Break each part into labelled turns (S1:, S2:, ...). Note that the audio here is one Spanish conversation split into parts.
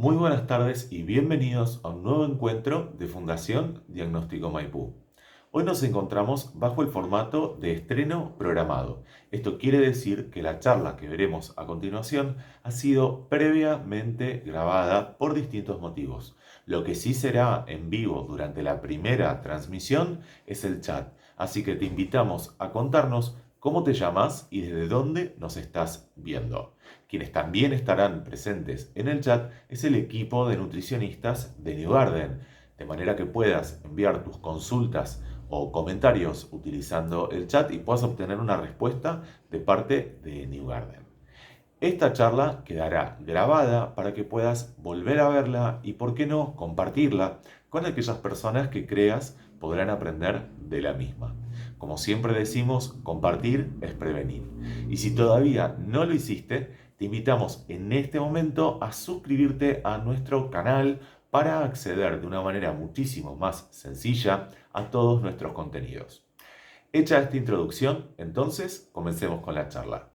S1: Muy buenas tardes y bienvenidos a un nuevo encuentro de Fundación Diagnóstico Maipú. Hoy nos encontramos bajo el formato de estreno programado. Esto quiere decir que la charla que veremos a continuación ha sido previamente grabada por distintos motivos. Lo que sí será en vivo durante la primera transmisión es el chat, así que te invitamos a contarnos cómo te llamas y desde dónde nos estás viendo. Quienes también estarán presentes en el chat es el equipo de nutricionistas de New Garden, de manera que puedas enviar tus consultas o comentarios utilizando el chat y puedas obtener una respuesta de parte de New Garden. Esta charla quedará grabada para que puedas volver a verla y, por qué no, compartirla con aquellas personas que creas podrán aprender de la misma. Como siempre decimos, compartir es prevenir. Y si todavía no lo hiciste, te invitamos en este momento a suscribirte a nuestro canal para acceder de una manera muchísimo más sencilla a todos nuestros contenidos. Hecha esta introducción, entonces comencemos con la charla.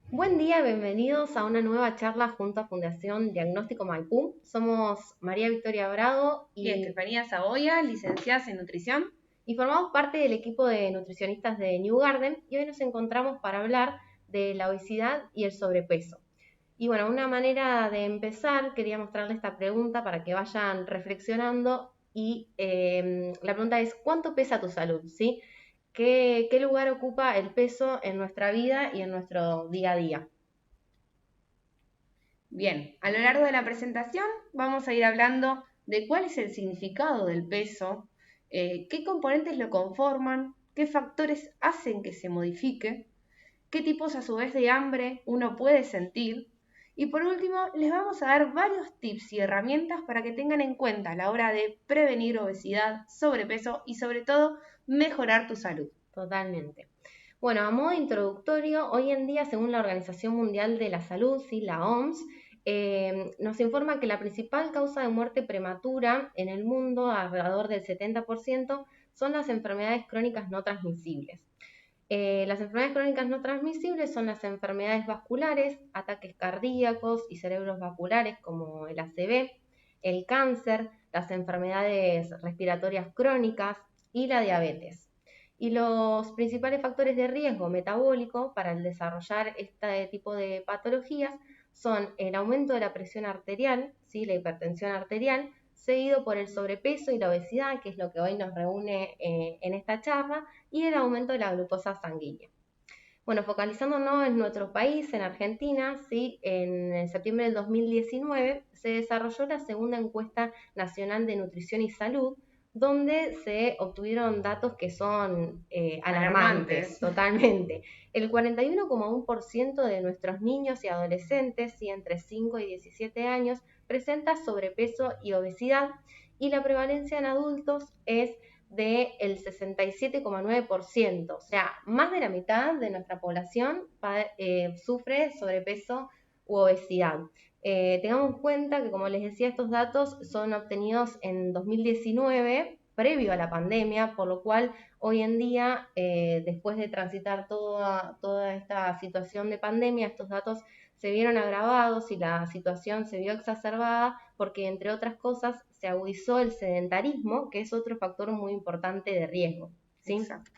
S2: Buen día, bienvenidos a una nueva charla junto a Fundación Diagnóstico Maipú. Somos María Victoria Bravo
S3: y Estefanía Saboya, licenciadas en nutrición.
S2: Y formamos parte del equipo de nutricionistas de New Garden y hoy nos encontramos para hablar de la obesidad y el sobrepeso. Y bueno, una manera de empezar, quería mostrarles esta pregunta para que vayan reflexionando y la pregunta es, ¿cuánto pesa tu salud? ¿Sí? ¿Qué lugar ocupa el peso en nuestra vida y en nuestro día a día?
S3: Bien, a lo largo de la presentación vamos a ir hablando de cuál es el significado del peso, qué componentes lo conforman, qué factores hacen que se modifique, qué tipos a su vez de hambre uno puede sentir. Y por último, les vamos a dar varios tips y herramientas para que tengan en cuenta a la hora de prevenir obesidad, sobrepeso y sobre todo mejorar tu salud.
S2: Totalmente. Bueno, a modo introductorio, hoy en día, según la Organización Mundial de la Salud, ¿sí? La OMS, nos informa que la principal causa de muerte prematura en el mundo, alrededor del 70%, son las enfermedades crónicas no transmisibles. Las enfermedades crónicas no transmisibles son las enfermedades vasculares, ataques cardíacos y cerebros vasculares como el ACV, el cáncer, las enfermedades respiratorias crónicas y la diabetes. Y los principales factores de riesgo metabólico para el desarrollar este tipo de patologías son el aumento de la presión arterial, ¿sí? La hipertensión arterial, seguido por el sobrepeso y la obesidad, que es lo que hoy nos reúne en esta charla, y el aumento de la glucosa sanguínea. Bueno, focalizándonos en nuestro país, en Argentina, ¿sí? En septiembre del 2019 se desarrolló la segunda encuesta nacional de nutrición y salud, donde se obtuvieron datos que son alarmantes, totalmente. El 41,1% de nuestros niños y adolescentes, ¿sí? Entre 5 y 17 años, presenta sobrepeso y obesidad, y la prevalencia en adultos es del 67,9%, o sea, más de la mitad de nuestra población sufre sobrepeso u obesidad. Tengamos en cuenta que, como les decía, estos datos son obtenidos en 2019, previo a la pandemia, por lo cual hoy en día, después de transitar toda esta situación de pandemia, estos datos se vieron agravados y la situación se vio exacerbada porque, entre otras cosas, se agudizó el sedentarismo, que es otro factor muy importante de riesgo, ¿sí?
S3: Exacto.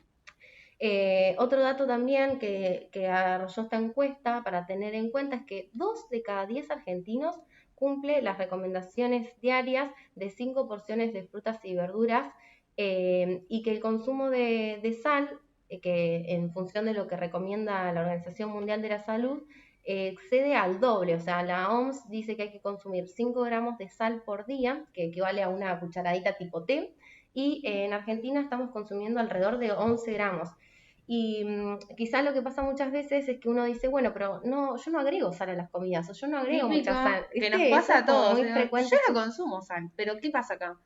S2: Otro dato también que arrolló esta encuesta para tener en cuenta es que 2 de cada 10 argentinos cumple las recomendaciones diarias de 5 porciones de frutas y verduras, y que el consumo de sal, que en función de lo que recomienda la Organización Mundial de la Salud, excede al doble. O sea, la OMS dice que hay que consumir 5 gramos de sal por día, que equivale a una cucharadita tipo té, y en Argentina estamos consumiendo alrededor de 11 gramos. Y quizás lo que pasa muchas veces es que uno dice, bueno, pero no, yo no agrego sal a las comidas, o yo no agrego
S3: Típico,
S2: mucha sal.
S3: que nos pasa a
S2: Eso es como
S3: todos.
S2: muy frecuente.
S3: Yo no consumo sal, pero ¿qué pasa acá?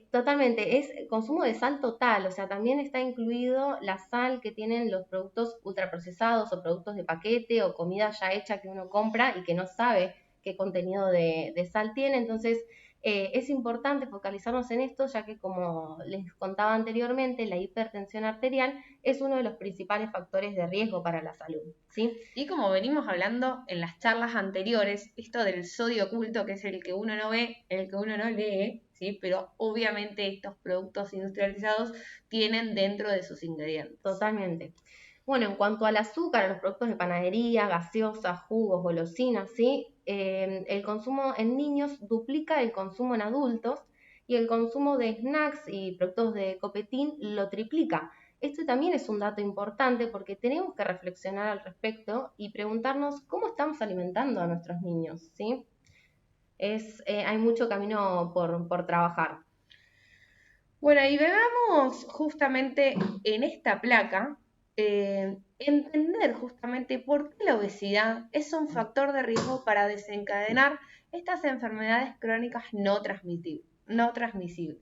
S2: Totalmente, es consumo de sal total, o sea, también está incluido la sal que tienen los productos ultraprocesados o productos de paquete o comida ya hecha que uno compra y que no sabe qué contenido de sal tiene. Entonces, es importante focalizarnos en esto, ya que como les contaba anteriormente, la hipertensión arterial es uno de los principales factores de riesgo para la salud, ¿sí?
S3: Y como venimos hablando en las charlas anteriores, esto del sodio oculto, que es el que uno no ve, el que uno no lee, ¿sí? Pero obviamente estos productos industrializados tienen dentro de sus ingredientes.
S2: Totalmente. Bueno, en cuanto al azúcar, a los productos de panadería, gaseosas, jugos, golosinas, ¿sí? El consumo en niños duplica el consumo en adultos y el consumo de snacks y productos de copetín lo triplica. Esto también es un dato importante porque tenemos que reflexionar al respecto y preguntarnos cómo estamos alimentando a nuestros niños, ¿sí? Hay mucho camino por trabajar.
S3: Bueno, y veamos justamente en esta placa, entender justamente por qué la obesidad es un factor de riesgo para desencadenar estas enfermedades crónicas no transmisibles.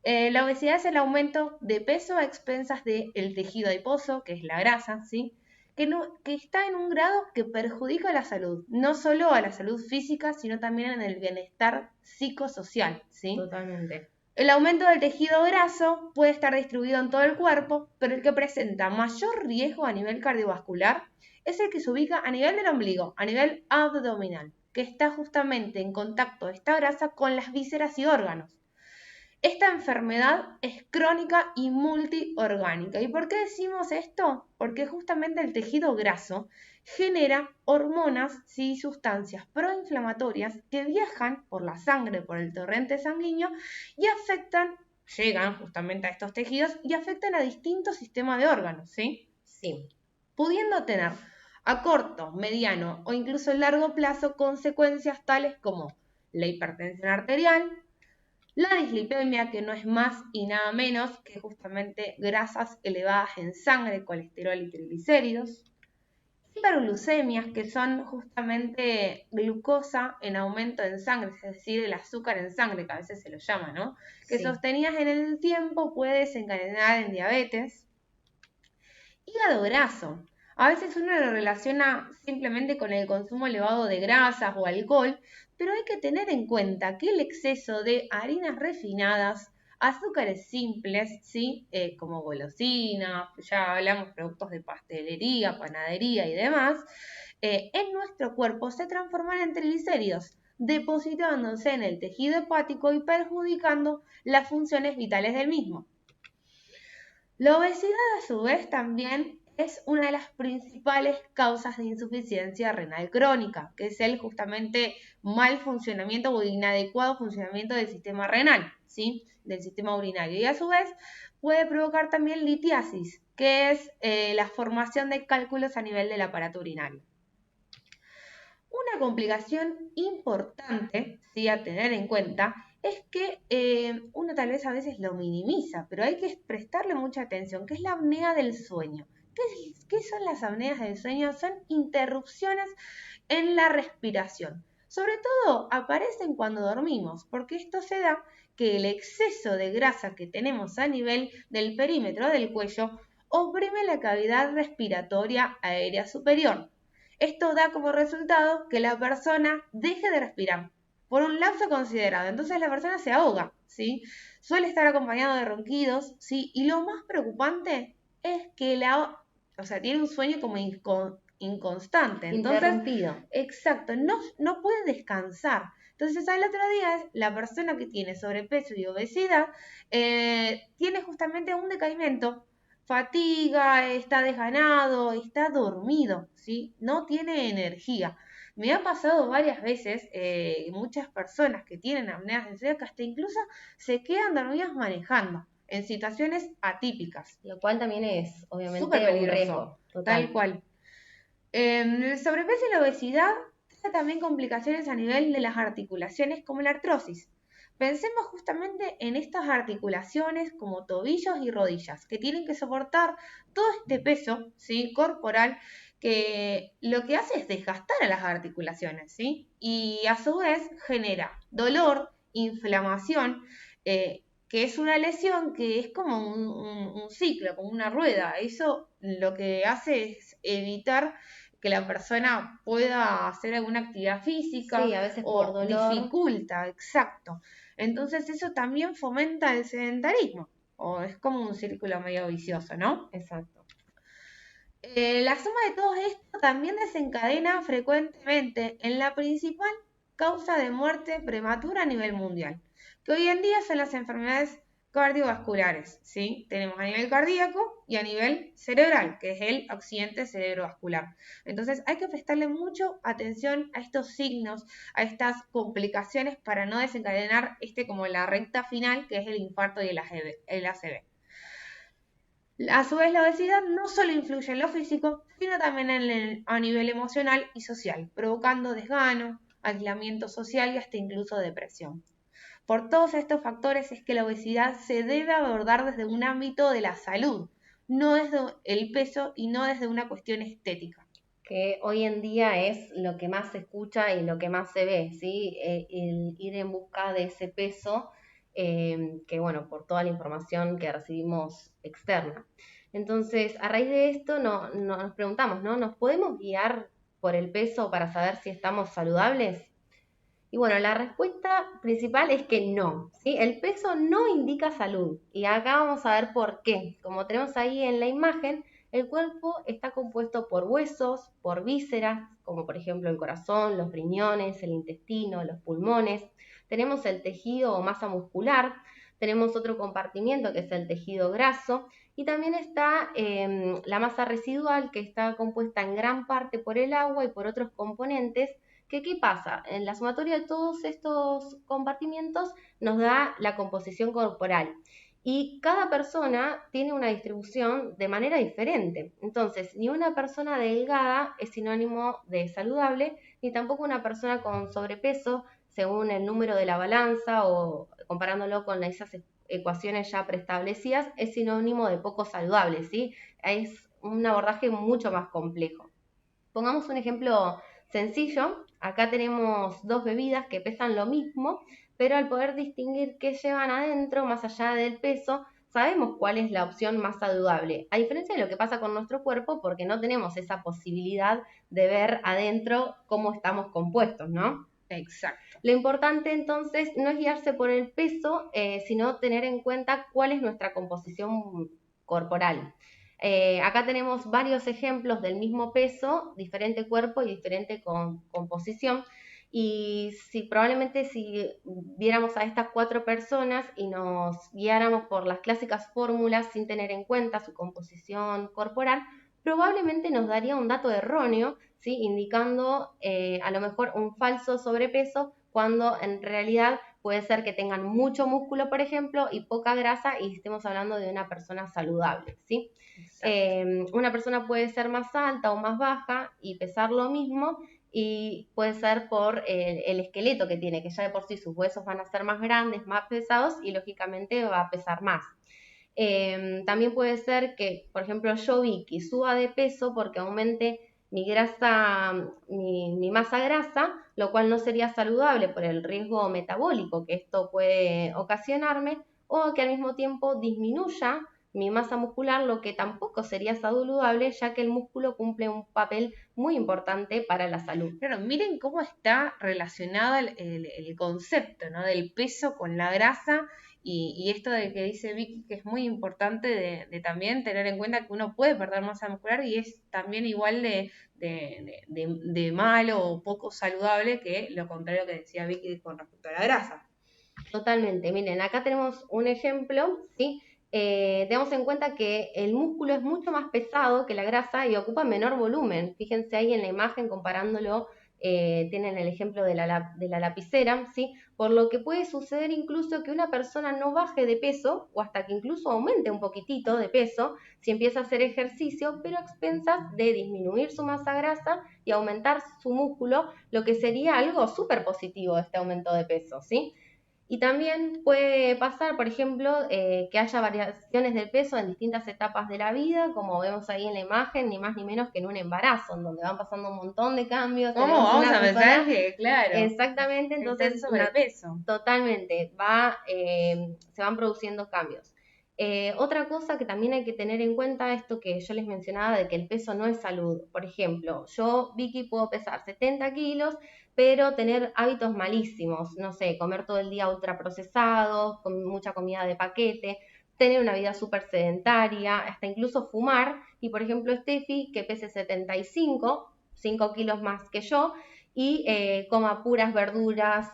S3: La obesidad es el aumento de peso a expensas del tejido adiposo, que es la grasa, ¿sí? Que está en un grado que perjudica la salud, no solo a la salud física, sino también en el bienestar psicosocial, ¿sí?
S2: Totalmente.
S3: El aumento del tejido graso puede estar distribuido en todo el cuerpo, pero el que presenta mayor riesgo a nivel cardiovascular es el que se ubica a nivel del ombligo, a nivel abdominal, que está justamente en contacto esta grasa con las vísceras y órganos. Esta enfermedad es crónica y multiorgánica. ¿Y por qué decimos esto? Porque justamente el tejido graso genera hormonas y sustancias proinflamatorias que viajan por la sangre, por el torrente sanguíneo y llegan justamente a estos tejidos y afectan a distintos sistemas de órganos, ¿sí?
S2: Sí.
S3: Pudiendo tener a corto, mediano o incluso largo plazo consecuencias tales como la hipertensión arterial, la dislipemia, que no es más y nada menos que justamente grasas elevadas en sangre, colesterol y triglicéridos. Hiperglucemias, que son justamente glucosa en aumento en sangre, es decir, el azúcar en sangre, que a veces se lo llama, ¿no? Que
S2: Sí.
S3: sostenidas en el tiempo puede desencadenar en diabetes. Hígado graso. A veces uno lo relaciona simplemente con el consumo elevado de grasas o alcohol, pero hay que tener en cuenta que el exceso de harinas refinadas, azúcares simples, ¿sí? Como golosinas, ya hablamos productos de pastelería, panadería y demás, en nuestro cuerpo se transforman en triglicéridos, depositándose en el tejido hepático y perjudicando las funciones vitales del mismo. La obesidad, a su vez, también es una de las principales causas de insuficiencia renal crónica, que es el justamente mal funcionamiento o inadecuado funcionamiento del sistema renal, ¿sí? Del sistema urinario. Y a su vez puede provocar también litiasis, que es la formación de cálculos a nivel del aparato urinario. Una complicación importante, ¿sí? A tener en cuenta es que uno tal vez a veces lo minimiza, pero hay que prestarle mucha atención, que es la apnea del sueño. ¿Qué son las apneas del sueño? Son interrupciones en la respiración. Sobre todo aparecen cuando dormimos, porque esto se da que el exceso de grasa que tenemos a nivel del perímetro del cuello oprime la cavidad respiratoria aérea superior. Esto da como resultado que la persona deje de respirar por un lapso considerado. Entonces la persona se ahoga, ¿sí? Suele estar acompañado de ronquidos, ¿sí? Y lo más preocupante es que tiene un sueño como inconstante. Entonces,
S2: interrumpido.
S3: exacto, no puede descansar. Entonces, al otro día, la persona que tiene sobrepeso y obesidad tiene justamente un decaimiento, fatiga, está desganado, está dormido, ¿sí? No tiene energía. Me ha pasado varias veces, muchas personas que tienen apneas del sueño que hasta incluso se quedan dormidas manejando en situaciones atípicas.
S2: Lo cual también es, obviamente,
S3: Súper peligroso,
S2: un riesgo. Total.
S3: tal cual. El sobrepeso y la obesidad trae también complicaciones a nivel de las articulaciones como la artrosis. Pensemos justamente en estas articulaciones como tobillos y rodillas, que tienen que soportar todo este peso, ¿sí? Corporal, que lo que hace es desgastar a las articulaciones, ¿sí? Y a su vez genera dolor, inflamación, que es una lesión que es como un ciclo, como una rueda. Eso lo que hace es evitar que la persona pueda hacer alguna actividad física
S2: Sí, a veces por
S3: o
S2: dolor.
S3: dificulta, exacto. Entonces eso también fomenta el sedentarismo, o es como un círculo medio vicioso, ¿no?
S2: Exacto.
S3: La suma de todo esto también desencadena frecuentemente en la principal causa de muerte prematura a nivel mundial, que hoy en día son las enfermedades cardiovasculares, ¿sí? Tenemos a nivel cardíaco y a nivel cerebral, que es el accidente cerebrovascular. Entonces hay que prestarle mucho atención a estos signos, a estas complicaciones para no desencadenar como la recta final, que es el infarto y el ACV. A su vez, la obesidad no solo influye en lo físico, sino también a nivel emocional y social, provocando desgano, aislamiento social y hasta incluso depresión. Por todos estos factores es que la obesidad se debe abordar desde un ámbito de la salud, no desde el peso y no desde una cuestión estética.
S2: Que hoy en día es lo que más se escucha y lo que más se ve, ¿sí? El ir en busca de ese peso, que bueno, por toda la información que recibimos externa. Entonces, a raíz de esto nos preguntamos, ¿no? ¿Nos podemos guiar por el peso para saber si estamos saludables? Y bueno, la respuesta principal es que no, ¿sí? El peso no indica salud. Y acá vamos a ver por qué. Como tenemos ahí en la imagen, el cuerpo está compuesto por huesos, por vísceras, como por ejemplo el corazón, los riñones, el intestino, los pulmones. Tenemos el tejido o masa muscular, tenemos otro compartimiento que es el tejido graso y también está la masa residual que está compuesta en gran parte por el agua y por otros componentes. ¿Qué pasa? En la sumatoria de todos estos compartimientos nos da la composición corporal y cada persona tiene una distribución de manera diferente. Entonces, ni una persona delgada es sinónimo de saludable, ni tampoco una persona con sobrepeso, según el número de la balanza o comparándolo con esas ecuaciones ya preestablecidas, es sinónimo de poco saludable, ¿sí? Es un abordaje mucho más complejo. Pongamos un ejemplo sencillo. Acá tenemos dos bebidas que pesan lo mismo, pero al poder distinguir qué llevan adentro, más allá del peso, sabemos cuál es la opción más saludable. A diferencia de lo que pasa con nuestro cuerpo, porque no tenemos esa posibilidad de ver adentro cómo estamos compuestos, ¿no?
S3: Exacto.
S2: Lo importante entonces no es guiarse por el peso, sino tener en cuenta cuál es nuestra composición corporal. Acá tenemos varios ejemplos del mismo peso, diferente cuerpo y diferente composición. Y si probablemente si viéramos a estas 4 personas y nos guiáramos por las clásicas fórmulas sin tener en cuenta su composición corporal, probablemente nos daría un dato erróneo, ¿sí? Indicando a lo mejor un falso sobrepeso cuando en realidad puede ser que tengan mucho músculo, por ejemplo, y poca grasa y estemos hablando de una persona saludable, ¿sí? Una persona puede ser más alta o más baja y pesar lo mismo y puede ser por el esqueleto que tiene, que ya de por sí sus huesos van a ser más grandes, más pesados y lógicamente va a pesar más. También puede ser que, por ejemplo, yo vi que suba de peso porque aumente mi grasa, mi masa grasa, lo cual no sería saludable por el riesgo metabólico que esto puede ocasionarme, o que al mismo tiempo disminuya mi masa muscular, lo que tampoco sería saludable, ya que el músculo cumple un papel muy importante para la salud.
S3: Claro, miren cómo está relacionado el concepto, ¿no? Del peso con la grasa y esto de que dice Vicky que es muy importante de también tener en cuenta que uno puede perder masa muscular y es también igual de malo o poco saludable que lo contrario que decía Vicky con respecto a la grasa.
S2: Totalmente. Miren, acá tenemos un ejemplo, ¿sí? Tenemos en cuenta que el músculo es mucho más pesado que la grasa y ocupa menor volumen. Fíjense ahí en la imagen comparándolo, tienen el ejemplo de la lapicera, ¿sí? Por lo que puede suceder incluso que una persona no baje de peso o hasta que incluso aumente un poquitito de peso si empieza a hacer ejercicio, pero a expensas de disminuir su masa grasa y aumentar su músculo, lo que sería algo súper positivo este aumento de peso, ¿sí? Y también puede pasar, por ejemplo, que haya variaciones del peso en distintas etapas de la vida, como vemos ahí en la imagen, ni más ni menos que en un embarazo, en donde van pasando un montón de cambios.
S3: ¿Cómo
S2: Tenemos
S3: vamos
S2: una
S3: a pensar
S2: persona,
S3: que, claro,
S2: exactamente,
S3: está en
S2: entonces
S3: sobrepeso?
S2: totalmente, se van produciendo cambios. Otra cosa que también hay que tener en cuenta, esto que yo les mencionaba de que el peso no es salud. Por ejemplo, yo, Vicky, puedo pesar 70 kilos, pero tener hábitos malísimos, no sé, comer todo el día ultraprocesados, con mucha comida de paquete, tener una vida súper sedentaria, hasta incluso fumar. Y por ejemplo, Steffi, que pese 75, 5 kilos más que yo, y coma puras verduras,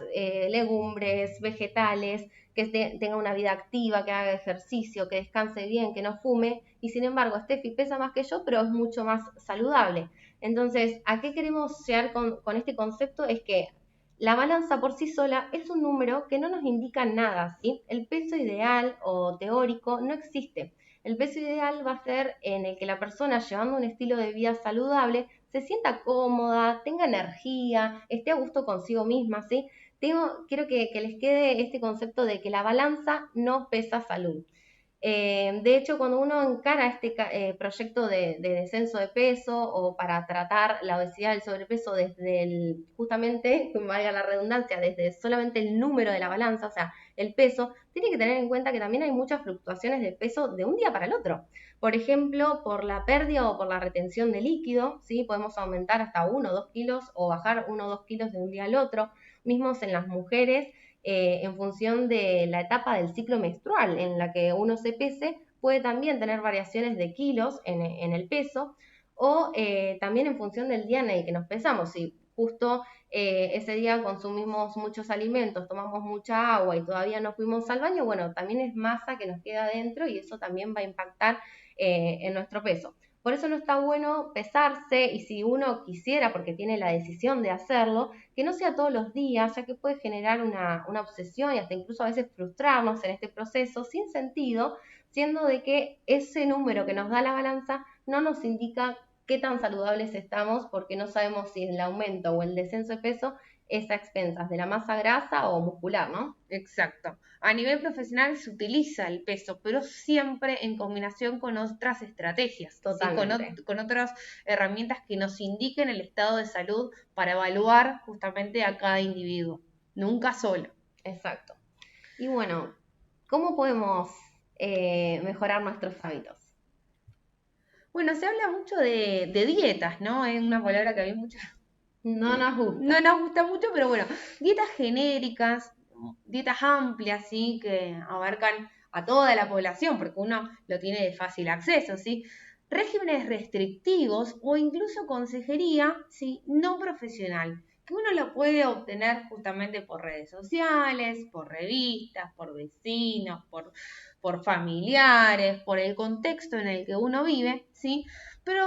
S2: legumbres, vegetales, que tenga una vida activa, que haga ejercicio, que descanse bien, que no fume, y sin embargo Steffi pesa más que yo, pero es mucho más saludable. Entonces, ¿a qué queremos llegar con este concepto? Es que la balanza por sí sola es un número que no nos indica nada, ¿sí? El peso ideal o teórico no existe. El peso ideal va a ser en el que la persona, llevando un estilo de vida saludable, se sienta cómoda, tenga energía, esté a gusto consigo misma, ¿sí? Quiero que les quede este concepto de que la balanza no pesa salud. De hecho, cuando uno encara este proyecto de descenso de peso o para tratar la obesidad y el sobrepeso desde justamente, valga la redundancia, desde solamente el número de la balanza, o sea, el peso, tiene que tener en cuenta que también hay muchas fluctuaciones de peso de un día para el otro. Por ejemplo, por la pérdida o por la retención de líquido, ¿sí? Podemos aumentar hasta 1 o 2 kilos o bajar 1 o 2 kilos de un día al otro. Mismos en las mujeres, en función de la etapa del ciclo menstrual en la que uno se pese, puede también tener variaciones de kilos en el peso, o también en función del día en el que nos pesamos. Si justo ese día consumimos muchos alimentos, tomamos mucha agua y todavía no fuimos al baño, bueno, también es masa que nos queda adentro y eso también va a impactar en nuestro peso. Por eso no está bueno pesarse, y si uno quisiera, porque tiene la decisión de hacerlo, que no sea todos los días, ya que puede generar una obsesión y hasta incluso a veces frustrarnos en este proceso sin sentido, siendo de que ese número que nos da la balanza no nos indica qué tan saludables estamos, porque no sabemos si el aumento o el descenso de peso es a expensas de la masa grasa o muscular, ¿no?
S3: Exacto. A nivel profesional se utiliza el peso, pero siempre en combinación con otras estrategias, ¿sí?
S2: Totalmente.
S3: Con otras herramientas que nos indiquen el estado de salud para evaluar justamente a cada individuo, nunca solo.
S2: Exacto. Y bueno, ¿cómo podemos mejorar nuestros hábitos?
S3: Bueno, se habla mucho de dietas, ¿no? Es una palabra que a mí
S2: No nos
S3: no
S2: gusta.
S3: nos gusta mucho, pero bueno, dietas genéricas, dietas amplias, ¿sí? Que abarcan a toda la población, porque uno lo tiene de fácil acceso, ¿sí? Regímenes restrictivos o incluso consejería, ¿sí? No profesional, que uno lo puede obtener justamente por redes sociales, por revistas, por vecinos, por familiares, por el contexto en el que uno vive, ¿sí? Pero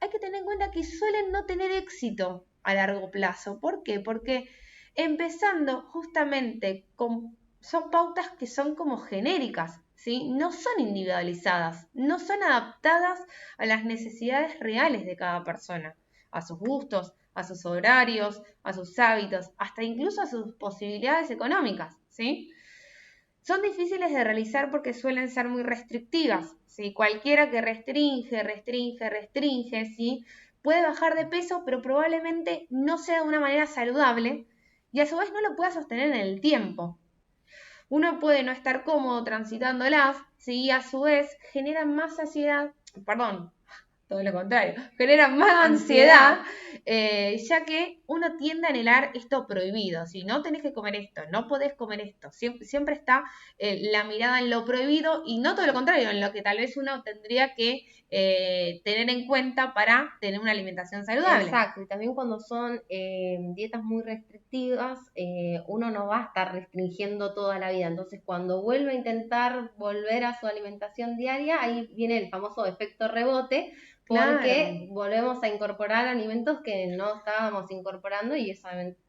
S3: hay que tener en cuenta que suelen no tener éxito a largo plazo. ¿Por qué? Porque empezando justamente son pautas que son como genéricas, ¿sí? No son individualizadas, no son adaptadas a las necesidades reales de cada persona, a sus gustos, a sus horarios, a sus hábitos, hasta incluso a sus posibilidades económicas, ¿sí? Son difíciles de realizar porque suelen ser muy restrictivas, ¿sí? Cualquiera que restringe, ¿sí? Puede bajar de peso, pero probablemente no sea de una manera saludable y a su vez no lo pueda sostener en el tiempo. Uno puede no estar cómodo transitándolas, ¿sí? Y a su vez generan más saciedad, perdón, todo lo contrario, genera más ansiedad, ya que uno tiende a anhelar esto prohibido, si no tenés que comer esto, no podés comer esto, siempre está la mirada en lo prohibido y no todo lo contrario, en lo que tal vez uno tendría que tener en cuenta para tener una alimentación saludable.
S2: Exacto, y también cuando son dietas muy restrictivas, uno no va a estar restringiendo toda la vida. Entonces, cuando vuelve a intentar volver a su alimentación diaria, ahí viene el famoso efecto rebote,
S3: Claro.
S2: porque volvemos a incorporar alimentos que no estábamos incorporando y eso obviamente.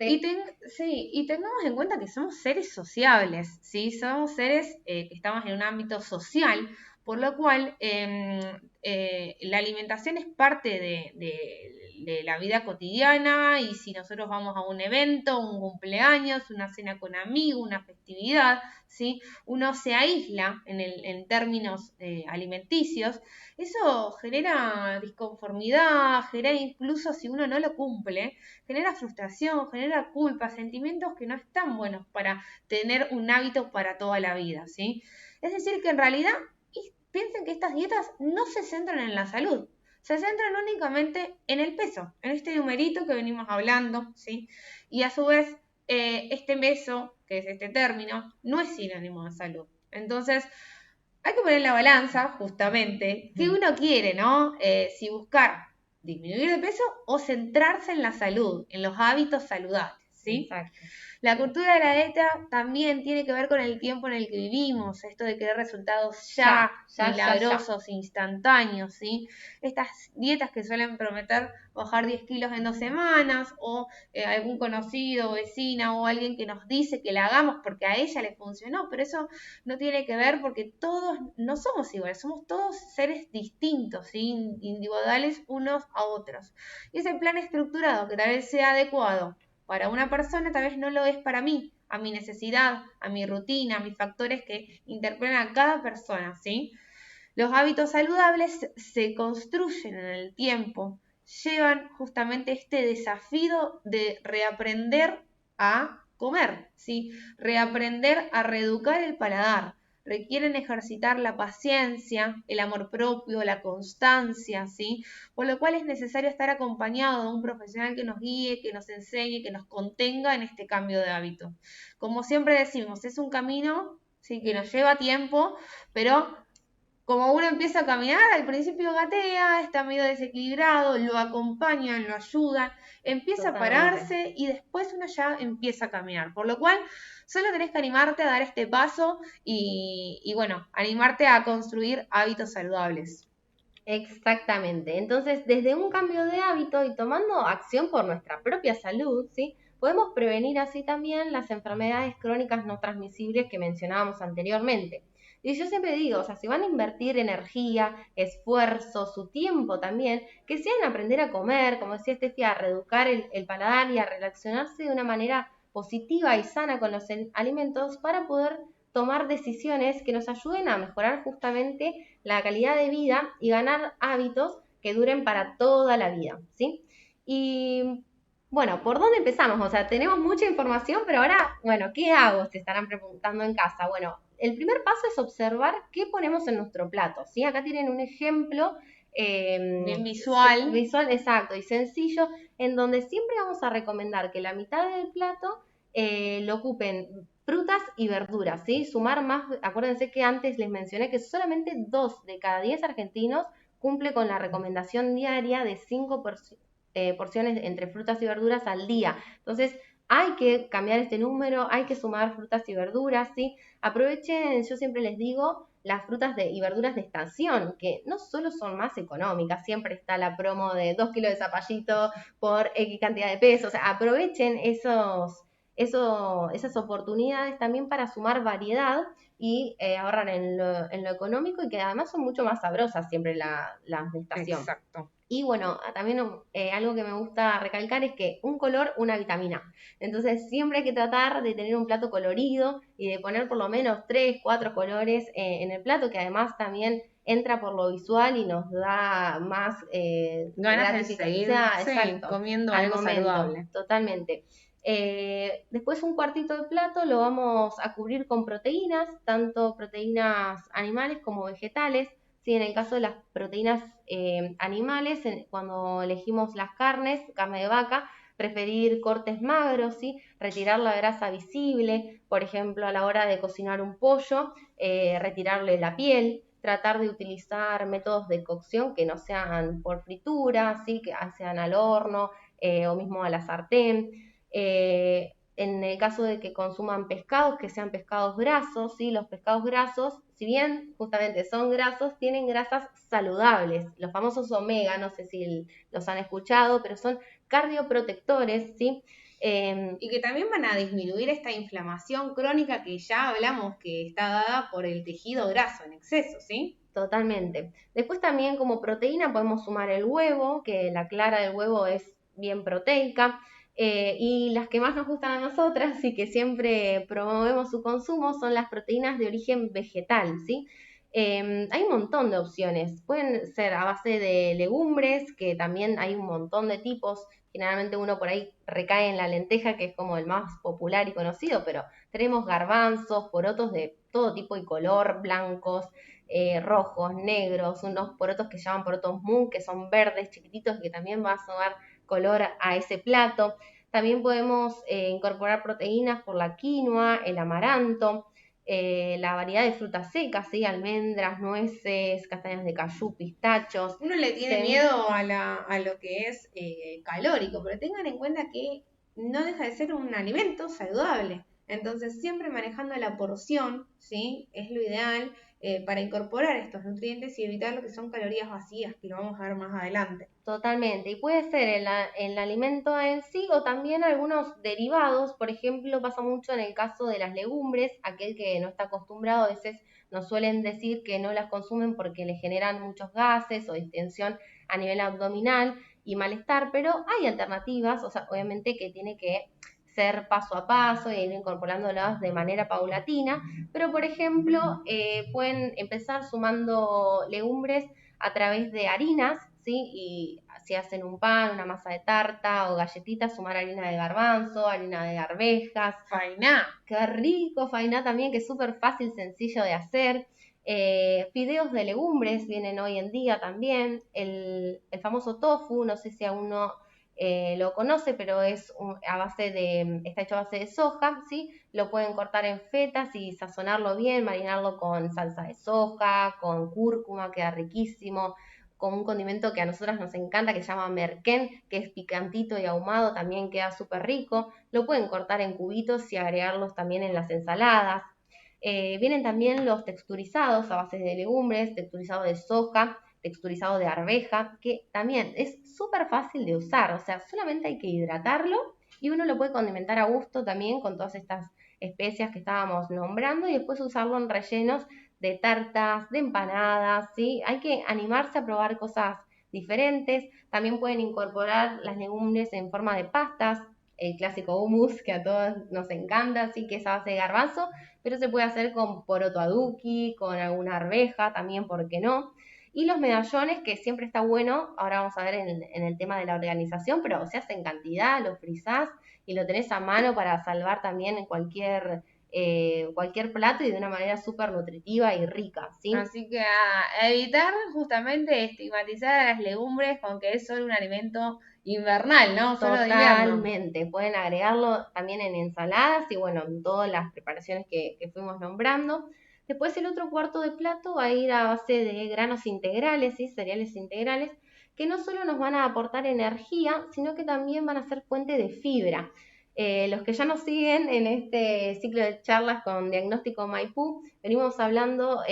S3: Sí, y tengamos en cuenta que somos seres sociables, ¿sí? Somos seres que estamos en un ámbito social, por lo cual la alimentación es parte de la vida cotidiana, y si nosotros vamos a un evento, un cumpleaños, una cena con amigos, una festividad, ¿sí? Uno se aísla en términos alimenticios. Eso genera disconformidad, genera, incluso si uno no lo cumple, genera frustración, genera culpa, sentimientos que no están buenos para tener un hábito para toda la vida, ¿sí? Es decir, que en realidad piensen que estas dietas no se centran en la salud, se centran únicamente en el peso, en este numerito que venimos hablando, ¿sí? Y a su vez, este peso, que es este término, no es sinónimo de salud. Entonces, hay que poner en la balanza, justamente, qué uno quiere, ¿no? Si buscar disminuir de peso o centrarse en la salud, en los hábitos saludables, ¿sí?
S2: Exacto.
S3: La cultura de la dieta también tiene que ver con el tiempo en el que vivimos, esto de querer resultados ya, milagrosos, instantáneos, ¿sí? Estas dietas que suelen prometer bajar 10 kilos en 2 semanas, o algún conocido, vecina o alguien que nos dice que la hagamos porque a ella le funcionó, pero eso no tiene que ver, porque todos no somos iguales, somos todos seres distintos, ¿sí? Individuales unos a otros. Y ese plan estructurado que tal vez sea adecuado para una persona, tal vez no lo es para mí, a mi necesidad, a mi rutina, a mis factores que interpelan a cada persona, ¿sí? Los hábitos saludables se construyen en el tiempo, llevan justamente este desafío de reaprender a comer, ¿sí? Reaprender a reeducar el paladar. Requieren ejercitar la paciencia, el amor propio, la constancia, ¿sí? Por lo cual es necesario estar acompañado de un profesional que nos guíe, que nos enseñe, que nos contenga en este cambio de hábito. Como siempre decimos, es un camino, ¿sí? Que nos lleva tiempo, pero como uno empieza a caminar, al principio gatea, está medio desequilibrado, lo acompañan, lo ayudan, empieza a pararse y después uno ya empieza a caminar. Por lo cual, solo tenés que animarte a dar este paso y bueno, animarte a construir hábitos saludables.
S2: Exactamente. Entonces, desde un cambio de hábito y tomando acción por nuestra propia salud, ¿sí? Podemos prevenir así también las enfermedades crónicas no transmisibles que mencionábamos anteriormente. Y yo siempre digo, o sea, si van a invertir energía, esfuerzo, su tiempo también, que sea en aprender a comer, como decía Steffi, a reeducar el paladar y a relacionarse de una manera positiva y sana con los alimentos para poder tomar decisiones que nos ayuden a mejorar justamente la calidad de vida y ganar hábitos que duren para toda la vida, ¿sí? Y bueno, ¿por dónde empezamos? O sea, tenemos mucha información, pero ahora, bueno, ¿qué hago? Se estarán preguntando en casa. Bueno, el primer paso es observar qué ponemos en nuestro plato, ¿sí? Acá tienen un ejemplo
S3: bien visual.
S2: Visual, exacto, y sencillo, en donde siempre vamos a recomendar que la mitad del plato lo ocupen frutas y verduras, ¿sí? Sumar más, acuérdense que antes les mencioné que solamente 2 de cada 10 argentinos cumple con la recomendación diaria de 5 porciones entre frutas y verduras al día. Entonces, hay que cambiar este número, hay que sumar frutas y verduras, ¿sí? Aprovechen, yo siempre les digo, las frutas y verduras de estación, que no solo son más económicas, siempre está la promo de 2 kilos de zapallito por X cantidad de pesos, o sea, aprovechen esas oportunidades también para sumar variedad y ahorrar en lo económico, y que además son mucho más sabrosas siempre las de estación.
S3: Exacto.
S2: Y bueno, también algo que me gusta recalcar es que un color, una vitamina. Entonces siempre hay que tratar de tener un plato colorido y de poner por lo menos 3, 4 colores en el plato, que además también entra por lo visual y nos da más
S3: ganas de seguir comiendo algo saludable.
S2: Totalmente. Después un cuartito de plato lo vamos a cubrir con proteínas, tanto proteínas animales como vegetales. Sí, en el caso de las proteínas animales, cuando elegimos las carne de vaca, preferir cortes magros, ¿sí? Retirar la grasa visible, por ejemplo, a la hora de cocinar un pollo, retirarle la piel, tratar de utilizar métodos de cocción que no sean por fritura, ¿sí? Que sean al horno o mismo a la sartén. En el caso de que consuman pescados, que sean pescados grasos, ¿sí? Los pescados grasos, si bien justamente son grasos, tienen grasas saludables, los famosos omega, no sé si los han escuchado, pero son cardioprotectores, ¿sí?
S3: Y que también van a disminuir esta inflamación crónica que ya hablamos que está dada por el tejido graso en exceso, ¿sí?
S2: Totalmente. Después también como proteína podemos sumar el huevo, que la clara del huevo es bien proteica. Y las que más nos gustan a nosotras y que siempre promovemos su consumo son las proteínas de origen vegetal, ¿sí? Hay un montón de opciones. Pueden ser a base de legumbres, que también hay un montón de tipos. Generalmente uno por ahí recae en la lenteja, que es como el más popular y conocido, pero tenemos garbanzos, porotos de todo tipo y color, blancos, rojos, negros, unos porotos que se llaman porotos moon, que son verdes, chiquititos, y que también va a sumar color a ese plato. También podemos incorporar proteínas por la quinoa, el amaranto, la variedad de frutas secas, ¿sí? Almendras, nueces, castañas de cayú, pistachos.
S3: Uno le tiene miedo a lo que es calórico, pero tengan en cuenta que no deja de ser un alimento saludable. Entonces, siempre manejando la porción, ¿sí? Es lo ideal para incorporar estos nutrientes y evitar lo que son calorías vacías, que lo vamos a ver más adelante.
S2: Totalmente, y puede ser el alimento en sí o también algunos derivados. Por ejemplo, pasa mucho en el caso de las legumbres, aquel que no está acostumbrado a veces nos suelen decir que no las consumen porque le generan muchos gases o distensión a nivel abdominal y malestar, pero hay alternativas, o sea, obviamente que tiene que ser paso a paso y ir incorporándolas de manera paulatina, pero por ejemplo, pueden empezar sumando legumbres a través de harinas, ¿sí? Y si hacen un pan, una masa de tarta o galletitas, sumar harina de garbanzo, harina de arvejas.
S3: Fainá.
S2: Qué rico, fainá también, que es súper fácil, sencillo de hacer. Fideos de legumbres vienen hoy en día también. El famoso tofu, no sé si aún no lo conoce, pero está hecho a base de soja, ¿sí? Lo pueden cortar en fetas y sazonarlo bien, marinarlo con salsa de soja, con cúrcuma, queda riquísimo, con un condimento que a nosotras nos encanta, que se llama merquén, que es picantito y ahumado, también queda súper rico. Lo pueden cortar en cubitos y agregarlos también en las ensaladas. Vienen también los texturizados a base de legumbres, texturizado de soja, texturizado de arveja, que también es súper fácil de usar, o sea, solamente hay que hidratarlo y uno lo puede condimentar a gusto también con todas estas especias que estábamos nombrando y después usarlo en rellenos de tartas, de empanadas, ¿sí? Hay que animarse a probar cosas diferentes. También pueden incorporar las legumbres en forma de pastas, el clásico hummus que a todos nos encanta, así que es a base de garbanzo, pero se puede hacer con poroto aduki, con alguna arveja, también, ¿por qué no? Y los medallones, que siempre está bueno, ahora vamos a ver en el tema de la organización, pero se hace en cantidad, lo frizás y lo tenés a mano para salvar también en cualquier plato y de una manera súper nutritiva y rica, ¿sí?
S3: Así que a evitar justamente estigmatizar a las legumbres con que es solo un alimento invernal, ¿no? Solo de invierno.
S2: Totalmente, pueden agregarlo también en ensaladas y bueno, en todas las preparaciones que fuimos nombrando. Después el otro cuarto de plato va a ir a base de granos integrales, ¿sí? Cereales integrales, que no solo nos van a aportar energía, sino que también van a ser fuente de fibra. Los que ya nos siguen en este ciclo de charlas con Diagnóstico Maipú, venimos hablando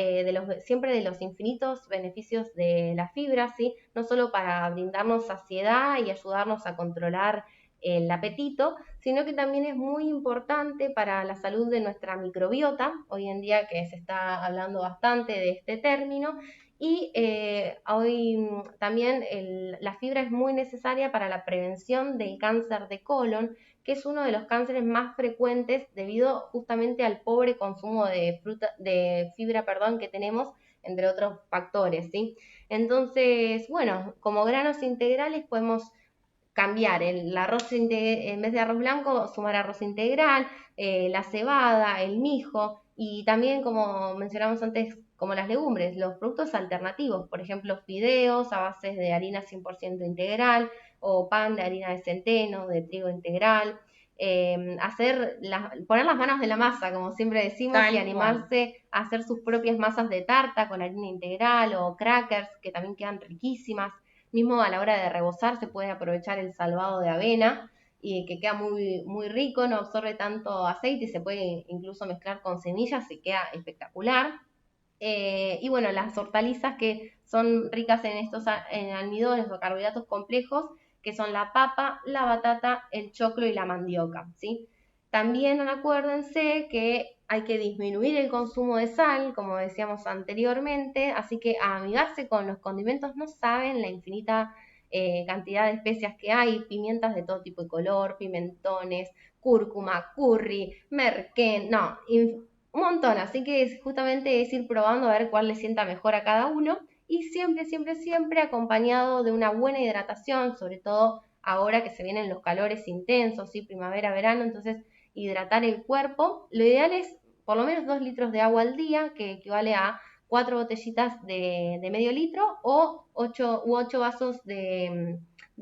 S2: siempre de los infinitos beneficios de la fibra, ¿sí? No solo para brindarnos saciedad y ayudarnos a controlar el apetito, sino que también es muy importante para la salud de nuestra microbiota, hoy en día que se está hablando bastante de este término, y hoy también la fibra es muy necesaria para la prevención del cáncer de colon, que es uno de los cánceres más frecuentes debido justamente al pobre consumo de fibra, que tenemos, entre otros factores, ¿sí? Entonces, bueno, como granos integrales podemos cambiar el arroz en vez de arroz blanco, sumar arroz integral, la cebada, el mijo y también, como mencionamos antes, como las legumbres, los productos alternativos, por ejemplo, fideos a base de harina 100% integral o pan de harina de centeno, de trigo integral. Poner las manos de la masa, como siempre decimos, y animarse a hacer sus propias masas de tarta con harina integral o crackers, que también quedan riquísimas. Mismo a la hora de rebozar se puede aprovechar el salvado de avena y que queda muy, muy rico, no absorbe tanto aceite, se puede incluso mezclar con semillas y queda espectacular. Y bueno, las hortalizas que son ricas en almidones o carbohidratos complejos, que son la papa, la batata, el choclo y la mandioca, ¿sí? También acuérdense que hay que disminuir el consumo de sal, como decíamos anteriormente, así que a amigarse con los condimentos. No saben la infinita cantidad de especias que hay, pimientas de todo tipo y color, pimentones, cúrcuma, curry, merquén, no, un montón, así que justamente es ir probando a ver cuál le sienta mejor a cada uno y siempre, siempre, siempre acompañado de una buena hidratación, sobre todo ahora que se vienen los calores intensos, ¿sí? Primavera, verano, entonces hidratar el cuerpo. Lo ideal es por lo menos 2 litros de agua al día, que equivale a 4 botellitas de medio litro o 8 vasos de